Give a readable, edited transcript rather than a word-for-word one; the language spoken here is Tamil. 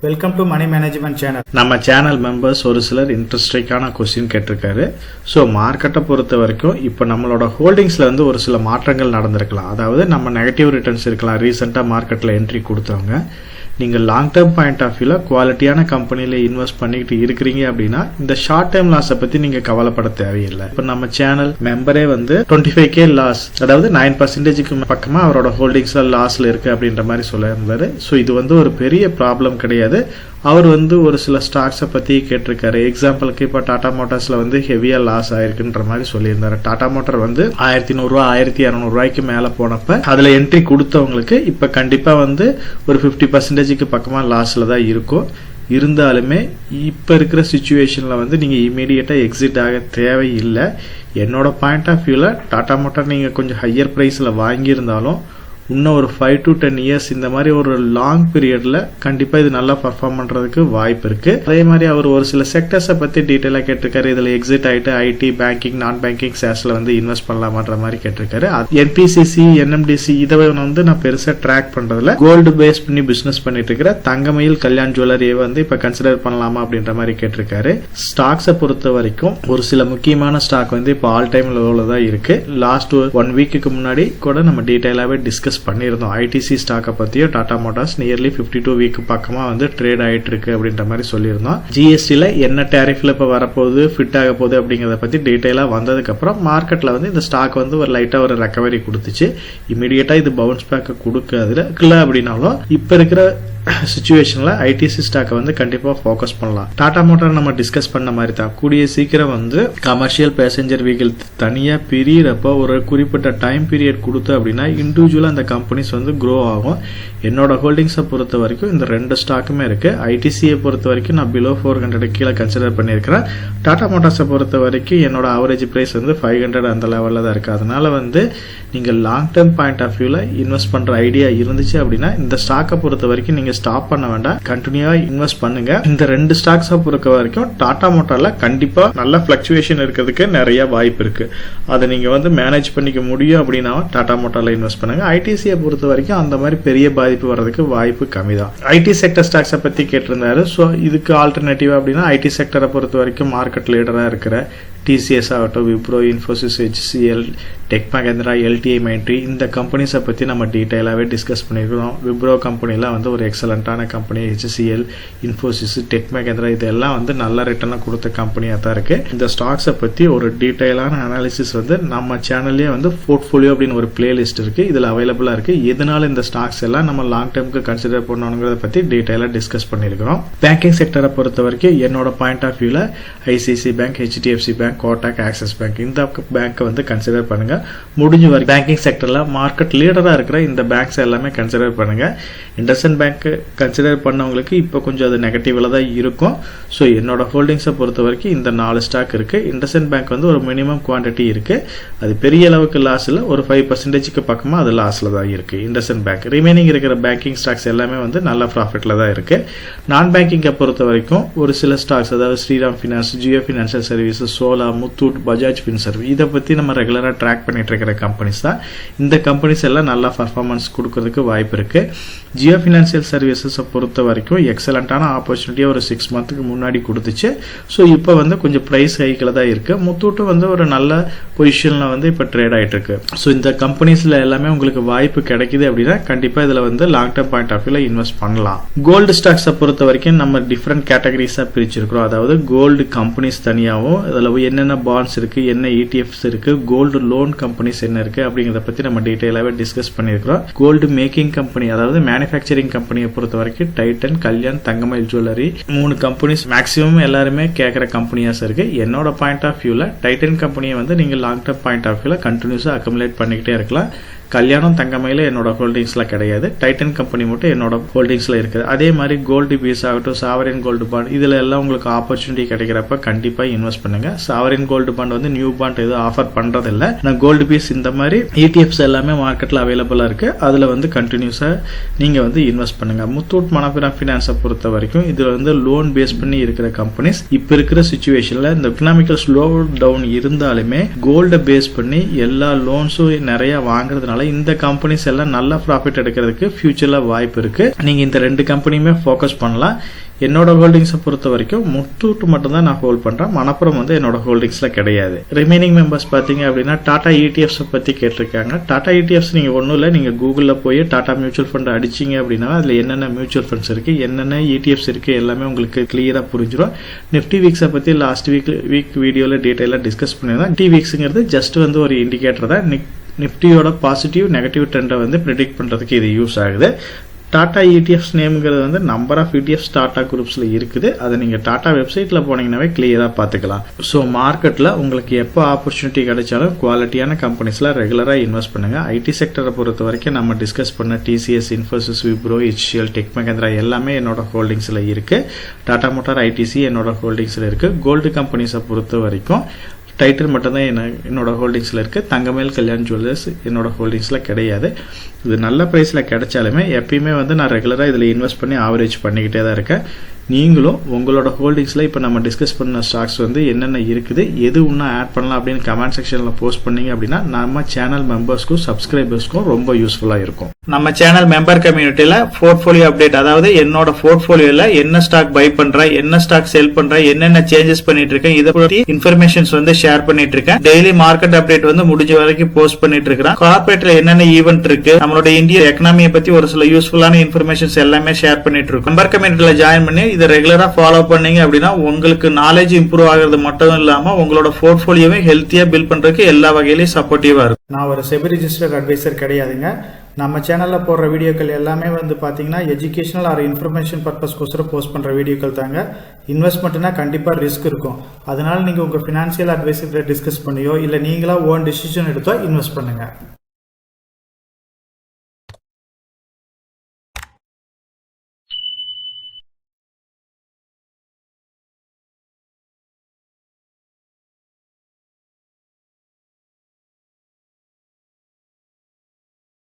Welcome to money management channel. நம்ம சேனல் மெம்பர்ஸ் ஒரு சிலர் இன்ட்ரெஸ்டிங்கான கொஸ்டின் கேட்டிருக்காரு. ஸோ மார்க்கெட்டை பொறுத்த வரைக்கும் இப்போ நம்மளோட ஹோல்டிங்ஸில் வந்து ஒரு சில மாற்றங்கள் நடந்திருக்கலாம். அதாவது நம்ம நெகட்டிவ் ரிட்டர்ன்ஸ் இருக்கலாம். ரீசெண்டாக மார்க்கெட்டில் என்ட்ரி கொடுத்தவங்க நீங்கள் லாங் டேர்ம் பாயிண்ட் ஆஃப் வியூவில் குவாலிட்டியான கம்பெனியில் இன்வெஸ்ட் பண்ணிக்கிட்டு இருக்கிறீங்க அப்படின்னா இந்த ஷார்ட் டைம் லாஸை பற்றி நீங்கள் கவலைப்பட தேவையில்லை. இப்போ நம்ம சேனல் மெம்பரே வந்து 25K லாஸ், அதாவது 9% பக்கமாக அவரோட ஹோல்டிங்ஸில் லாஸில் இருக்குது அப்படின்ற மாதிரி சொல்லியிருந்தாரு. ஸோ இது வந்து ஒரு பெரிய ப்ராப்ளம் கிடையாது. அவர் வந்து ஒரு சில ஸ்டாக்ஸை பற்றி கேட்டிருக்காரு. எக்ஸாம்பிளுக்கு இப்போ டாடா மோட்டார்ஸில் வந்து ஹெவியாக லாஸ் ஆயிருக்குன்ற மாதிரி சொல்லியிருந்தாரு. டாடா மோட்டார் வந்து 1100 1200 மேலே போனப்ப அதில் என்ட்ரி கொடுத்தவங்களுக்கு இப்போ கண்டிப்பாக வந்து ஒரு 50% பக்கமாக லாஸில் தான் இருக்கும். இருந்தாலுமே இப்போ இருக்கிற சுச்சுவேஷனில் வந்து நீங்கள் இமீடியட்டாக எக்ஸிட் ஆக தேவையில்லை. என்னோட பாயிண்ட் ஆஃப் வியூவில் டாடா மோட்டார் நீங்கள் கொஞ்சம் ஹையர் ப்ரைஸில் வாங்கியிருந்தாலும் இன்னும் ஒரு 5 to 10 years இந்த மாதிரி ஒரு லாங் பீரியட்ல கண்டிப்பா இது நல்லா பர்ஃபார்ம் பண்றதுக்கு வாய்ப்பு இருக்கு. அதே மாதிரி அவர் ஒரு சில செக்டர்ஸை பத்தி டீட்டெயிலா கேட்டிருக்காரு. இதுல எக்ஸிட் ஆயிட்டு ஐடி, பேங்கிங், நான் பேங்கிங் ஷேர்ஸ்ல வந்து இன்வெஸ்ட் பண்ணலாமான்ற மாதிரி கேட்டிருக்காரு. என்பிசிசி, என்எம்டிசி இதை வந்து நான் பெருசா ட்ராக் பண்றதுல கோல்டு பேஸ் பண்ணி பிசினஸ் பண்ணிட்டு இருக்கிற தங்கமயில் கல்யாண் ஜுவல்லரியை வந்து இப்ப கன்சிடர் பண்ணலாமா அப்படின்ற மாதிரி கேட்டிருக்காரு. ஸ்டாக்ஸை பொறுத்த வரைக்கும் ஒரு சில முக்கியமான ஸ்டாக் வந்து இப்போ ஆல் டைம் லெவல்ல தான் இருக்கு. லாஸ்ட் 1 வீக்குக்கு முன்னாடி கூட நம்ம டீட்டெயிலாவே டிஸ்கஸ் பண்ணியிருந்தோம். ஐடிசி ஸ்டாக்கை பத்தியும் டாடா மோட்டார்ஸ் நியர்லி 52 வீக் பக்கமா வந்து ட்ரேட் ஆயிட்டு இருக்கு அப்படின்ற மாதிரி சொல்லியிருந்தோம். ஜிஎஸ்டில என்ன டேரிஃப்ல இப்ப வரப்போகுது, ஃபிட் ஆக போகுது அப்படிங்கறத பத்தி டீட்டெயிலா வந்ததுக்கு அப்புறம் மார்க்கெட்ல வந்து இந்த ஸ்டாக் வந்து ஒரு லைட்டா ஒரு ரெக்கவரி கொடுத்துச்சு. இமீடியட்டா இது பவுன்ஸ் பேக் கொடுக்காது அப்படின்னாலும் இப்ப இருக்கிற சிச்சுவேஷன்ல ஐடிசி ஸ்டாக்கை வந்து கண்டிப்பா ஃபோக்கஸ் பண்ணலாம். டாடா மோட்டார் நம்ம டிஸ்கஸ் பண்ண மாதிரி தான் கூடிய சீக்கிரம் வந்து கமர்ஷியல் பேசஞ்சர் வெஹிக்கிள் தனியா பிரியறப்ப ஒரு குறிப்பிட்ட டைம் பீரியட் கொடுத்து அப்படின்னா இண்டிவிஜுவலா அந்த கம்பெனிஸ் வந்து க்ரோ ஆகும். என்னோட ஹோல்டிங்ஸை பொறுத்த வரைக்கும் இந்த 2 ஸ்டாக்குமே இருக்கு. ஐடிசியை பொறுத்த வரைக்கும் நான் பிலோ 400 கீழே கன்சிடர் பண்ணியிருக்கிறேன். டாடா மோட்டார்ஸை பொறுத்த வரைக்கும் என்னோட ஆவரேஜ் பிரைஸ் வந்து 500 அந்த லெவலில் தான் இருக்கு. அதனால வந்து நீங்க லாங் டேர்ம் பாயிண்ட் ஆஃப் வியூல இன்வெஸ்ட் பண்ற ஐடியா இருந்துச்சு அப்படின்னா இந்த ஸ்டாக்கை பொறுத்த வரைக்கும் நீங்க ஸ்டாப் பண்ண வேண்டாம், கண்டினியூவா இன்வெஸ்ட் பண்ணுங்க. இந்த 2 ஸ்டாக்ஸை பொறுத்த வரைக்கும் டாடா மோட்டார்ல கண்டிப்பா நல்ல பிளக்சுவேஷன் இருக்கிறதுக்கு நிறைய வாய்ப்பு இருக்கு. அதை நீங்க வந்து மேனேஜ் பண்ணிக்க முடியும் அப்படின்னா டாடா மோட்டார்ல இன்வெஸ்ட் பண்ணுங்க. ஐடிசியை பொறுத்த வரைக்கும் அந்த மாதிரி பெரிய பாதிப்பு வர்றதுக்கு வாய்ப்பு கம்மி தான். ஐடி செக்டர் ஸ்டாக்ஸை பத்தி கேட்டிருந்தாரு. ஸோ இதுக்கு ஆல்டர்னேட்டிவ் அப்படின்னா ஐடி செக்டரை பொறுத்த வரைக்கும் மார்க்கெட் லீடரா இருக்கிற டிசிஎஸ் ஆகட்டும், Wipro, Infosys, HCL, tech Mahindra, LTI Mindtree இந்த கம்பெனிஸை பற்றி நம்ம டீட்டெயிலாகவே டிஸ்கஸ் பண்ணியிருக்கிறோம். விப்ரோ கம்பெனிலாம் வந்து ஒரு எக்ஸலண்ட்டான company. HCL, Infosys, tech Mahindra இதெல்லாம் வந்து நல்ல ரிட்டர்னை கொடுத்த கம்பெனியாக தான் இருக்குது. இந்த ஸ்டாக்ஸை பற்றி ஒரு டீட்டெயிலான அனாலிசிஸ் வந்து நம்ம சேனல்லேயே வந்து போர்ட்ஃபோலியோ அப்படின்னு ஒரு பிளேலிஸ்ட் இருக்குது, இதில் அவைலபிளாக இருக்குது. எதனால இந்த ஸ்டாக்ஸ் எல்லாம் நம்ம லாங் டேர்முக்கு கன்சிடர் பண்ணணுங்கிறத பற்றி டீட்டெயிலாக டிஸ்கஸ் பண்ணியிருக்கிறோம். பேங்கிங் செக்டரை பொறுத்த வரைக்கும் என்னோட பாயிண்ட் ஆஃப் வியூவில் ICICI bank, HDFC bank, Kotak, axis bank இந்த பேங்கை வந்து கன்சிடர் பண்ணுங்க. முடிஞ்ச வரைக்கும் பேங்கிங் செக்டர்ல மார்க்கெட் லீடரா இருக்கிற இந்த பேங்க்ஸ் எல்லாமே கன்சிடர் பண்ணுங்க. இண்டஸ்இண்ட் பேங்க் கன்சிடர் பண்ணவங்களுக்கு இப்போ கொஞ்சம் அது நெகட்டிவ்ல தான் இருக்கும். ஸோ என்னோட ஹோல்டிங்ஸை பொறுத்த வரைக்கும் இந்த 4 ஸ்டாக் இருக்கு. இண்டஸ்இண்ட் பேங்க் வந்து ஒரு மினிமம் குவான்டிட்டி இருக்கு. அது பெரிய அளவுக்கு லாஸ் இல்லை, ஒரு 5% பக்கமா அது லாஸ்ல தான் இருக்கு இண்டஸ்இண்ட் பேங்க். ரிமைனிங் இருக்கிற பேங்கிங் ஸ்டாக்ஸ் எல்லாமே வந்து நல்ல ப்ராஃபிட்ல தான் இருக்கு. நான் பேங்கிங்கை பொறுத்த வரைக்கும் ஒரு சில ஸ்டாக்ஸ், அதாவது Shriram finance, Jio financial services, Chola, Muthoot, Bajaj Finserv இதை பற்றி நம்ம ரெகுலராக ட்ராக் பண்ணிட்டு இருக்கிற கம்பெனிஸ் தான். இந்த கம்பெனிஸ் எல்லாம் நல்லா பர்ஃபார்மன்ஸ் கொடுக்கறதுக்கு வாய்ப்பு இருக்கு. ஜியோ ஃபினான்ஷியல் சர்வீசஸை பொறுத்த வரைக்கும் எக்ஸலண்டான ஆப்பர்ச்சுனிட்டியை ஒரு 6 மந்த்துக்கு முன்னாடி கொடுத்துச்சு. ஸோ இப்போ வந்து கொஞ்சம் ப்ரைஸ் ஹைக்கில் தான் இருக்கு. முத்தூட்டு வந்து ஒரு நல்ல பொசிஷன்ல வந்து இப்போ ட்ரேட் ஆகிட்டு இருக்கு. ஸோ இந்த கம்பெனிஸ்ல எல்லாமே உங்களுக்கு வாய்ப்பு கிடைக்குது அப்படின்னா கண்டிப்பாக இதில் வந்து லாங் டேர்ம் பாயிண்ட் ஆஃப் வியூல இன்வெஸ்ட் பண்ணலாம். கோல்டு ஸ்டாக்ஸை பொறுத்த வரைக்கும் நம்ம டிஃப்ரெண்ட் கேட்டகரிஸாக பிரிச்சிருக்கிறோம். அதாவது கோல்டு கம்பெனிஸ் தனியாகவும் அதில் என்னென்ன பாண்ட்ஸ் இருக்கு, என்ன ETFs இருக்கு, கோல்டு லோன் கம்பெனிஸ் என்ன இருக்கு அப்படிங்கறத பத்தி நம்ம டீடைலாவே டிஸ்கஸ் பண்ணிருக்கிறோம். கோல்டு மேக்கிங் கம்பெனி, அதாவது மேனுஃபேக்சரிங் கம்பெனியை பொறுத்த வரைக்கும் டைட்டன், கல்யாண், தங்கமயில் ஜுவல்லரி 3 கம்பெனிஸ் மேக்ஸிமம் எல்லாருமே கேட்கிற கம்பெனியாஸ் இருக்கு. என்னோட பாயிண்ட் ஆஃப் வியூல டைட்டன் கம்பெனியை வந்து நீங்க லாங் டேர்ம் பாயிண்ட் ஆஃப் வியூல கண்டினியூஸா அக்குமுலேட் பண்ணிக்கிட்டே இருக்கலாம். கல்யாணம், தங்கமயில என்னோட ஹோல்டிங்ஸ்ல கிடையாது. டைட்டன் கம்பெனி மட்டும் என்னோட ஹோல்டிங்ஸ்ல இருக்குது. அதே மாதிரி கோல்டு பீஸ் ஆகட்டும், சாவரின் கோல்டு பாண்ட் இதுல எல்லாம் உங்களுக்கு ஆப்பர்ச்சுனிட்டி கிடைக்கிறப்ப கண்டிப்பா இன்வெஸ்ட் பண்ணுங்க. சாவரின் கோல்டு பாண்ட் வந்து நியூ பாண்ட் எதுவும் ஆஃபர் பண்றதில்ல. நான் கோல்டு பீஸ் இந்த மாதிரி ETFs எல்லாமே மார்க்கெட்ல அவைலபிளா இருக்கு. அதுல வந்து கண்டினியூஸா நீங்க வந்து இன்வெஸ்ட் பண்ணுங்க. முத்தூட் மணப்புரம் ஃபினான்ஸை பொறுத்த வரைக்கும் இதுல வந்து லோன் பேஸ் பண்ணி இருக்கிற கம்பெனிஸ் இப்ப இருக்கிற சிச்சுவேஷன்ல இந்த எக்கனாமிக்கல் ஸ்லோ டவுன் இருந்தாலுமே கோல்டை பேஸ் பண்ணி எல்லா லோன்ஸும் நிறைய வாங்குறதுனால இந்த கம்பெனிஸ் எல்லாம் நல்ல ப்ராஃபிட் எடுக்கிறதுக்கு ஃபியூச்சர்ல வாய்ப்பு இருக்கு. நீங்க இந்த 2 கம்பெனியுமே ஃபோக்கஸ் பண்ணலாம். என்னோட ஹோல்டிங்ஸை பொறுத்த வரைக்கும் முத்தூட் மட்டும் தான் நான் ஹோல்ட் பண்றேன். மணப்புரம் வந்து என்னோட ஹோல்டிங்ஸ்ல கிடையாது. ரிமைனிங் மெம்பர்ஸ் பாத்தீங்க அப்படின்னா டாடா ETFs பத்தி கேட்டிருக்காங்க. டாடா ETFs நீங்க ஒன்றும் இல்லை, நீங்க கூகுள்ல போய் டாடா மியூச்சுவல் ஃபண்ட் அடிச்சீங்க அப்படின்னா அதுல என்னென்ன மியூச்சுவல் ஃபண்ட்ஸ் இருக்கு, என்னென்ன ETFs இருக்கு எல்லாமே உங்களுக்கு கிளியரா புரிஞ்சிடும். நிஃப்டி வீக்ஸை பத்தி லாஸ்ட் வீக் வீடியோல டீடைலா டிஸ்கஸ் பண்ணிருந்தேன். நிஃப்டி வீக்ஸ்ங்கிறது ஜஸ்ட் வந்து ஒரு இண்டிகேட்டர் தான். நிஃப்டியோட பாசிட்டிவ் நெகட்டிவ் ட்ரெண்டை வந்து ப்ரெடிக்ட் பண்றதுக்கு இது யூஸ் ஆகுது. டாடா ETFs நேம்ங்கிறது வந்து நம்பர் ஆஃப் ETFs டாடா குரூப்ஸ்ல இருக்குது. அதை நீங்க டாடா வெப்சைட்ல போனீங்கன்னாவே கிளியரா பாத்துக்கலாம். ஸோ மார்க்கெட்ல உங்களுக்கு எப்போ ஆப்பர்ச்சுனிட்டி கிடைச்சாலும் குவாலிட்டியான கம்பெனிஸ்ல ரெகுலரா இன்வெஸ்ட் பண்ணுங்க. ஐடி செக்டரை பொறுத்த வரைக்கும் நம்ம டிஸ்கஸ் பண்ண TCS, Infosys, Wipro, HCL, tech Mahindra எல்லாமே என்னோட ஹோல்டிங்ஸ்ல இருக்கு. டாடா மோட்டார், ITC என்னோட ஹோல்டிங்ஸ்ல இருக்கு. கோல்டு கம்பெனிஸை பொறுத்த வரைக்கும் டைட்டில் மட்டும் தான் என்னோட ஹோல்டிங்ஸ்ல இருக்கு. தங்கமேல் கல்யாண் ஜுவல்லர்ஸ் என்னோட ஹோல்டிங்ஸ்ல கிடையாது. இது நல்ல பிரைஸ்ல கிடைச்சாலுமே எப்பயுமே வந்து நான் ரெகுலரா இதுல இன்வெஸ்ட் பண்ணி ஆவரேஜ் பண்ணிக்கிட்டே தான் இருக்கேன். நீங்களும் உங்களோட ஹோல்டிங்ஸ்ல இப்ப நம்ம டிஸ்கஸ் பண்ண ஸ்டாக்ஸ் வந்து என்னென்ன இருக்குது, எது இன்னும் ஆட் பண்ணலாம் அப்படின்னு கமெண்ட் செக்ஷன்ல போஸ்ட் பண்ணீங்க அப்படின்னா நம்ம சேனல் மெம்பர்ஸ்க்கும் சப்ஸ்கிரைபர்ஸ்க்கும் ரொம்ப யூஸ்ஃபுல்லா இருக்கும். நம்ம சேனல் மெம்பர் கம்யூனிட்டியில போர்ட்ஃபோலியோ அப்டேட், அதாவது என்னோட போர்ட்ஃபோலியோல என்ன ஸ்டாக் பை பண்றேன், என்ன ஸ்டாக் செல் பண்றேன், என்னென்ன சேஞ்சஸ் பண்ணிட்டு இருக்கேன், இதை பத்தி இன்ஃபர்மேஷன்ஸ் வந்து ஷேர் பண்ணிட்டு இருக்கேன். டெய்லி மார்க்கெட் அப்டேட் வந்து முடிஞ்ச வரைக்கும் போஸ்ட் பண்ணிட்டு இருக்கேன். கார்பரேட்ல என்னென்ன ஈவென்ட் இருக்கு, நம்மளோட இந்திய எக்கனாமியை பத்தி ஒரு சில யூஸ்ஃபுல்லான இன்ஃபர்மேஷன்ஸ் எல்லாமே ஷேர் பண்ணிட்டு இருக்கோம். மெம்பர் கம்யூனிட்டியில ஜாயின் பண்ணி இதை ரெகுலரா ஃபாலோ பண்ணீங்க அப்படின்னா உங்களுக்கு நாலேஜ் இம்ப்ரூவ் ஆகிறது மட்டும் இல்லாம உங்களோட போர்ட்ஃபோலியோவை ஹெல்த்தியா பில்ட் பண்றதுக்கு எல்லா வகையிலையும் சப்போர்ட்டிவா இருக்கும். நான் ஒரு செபி ரிஜிஸ்டர்ட் அட்வைசர் கிடையாதுங்க. நம்ம சேனல்ல போடுற வீடியோக்கள் எல்லாமே வந்து பாத்தீங்கன்னா எஜுகேஷனல் ஆர் இன்ஃபர்மேஷன் பர்பஸ்க்கோசரம் போஸ்ட் பண்ற வீடியோக்கள் தாங்க. இன்வெஸ்ட்மெண்ட்னா கண்டிப்பா ரிஸ்க் இருக்கும். அதனால நீங்க உங்க பினான்சியல் அட்வைசர் டிஸ்கஸ் பண்ணியோ இல்ல நீங்களா ஓன் டிசிஷன் எடுத்தோ இன்வெஸ்ட் பண்ணுங்க.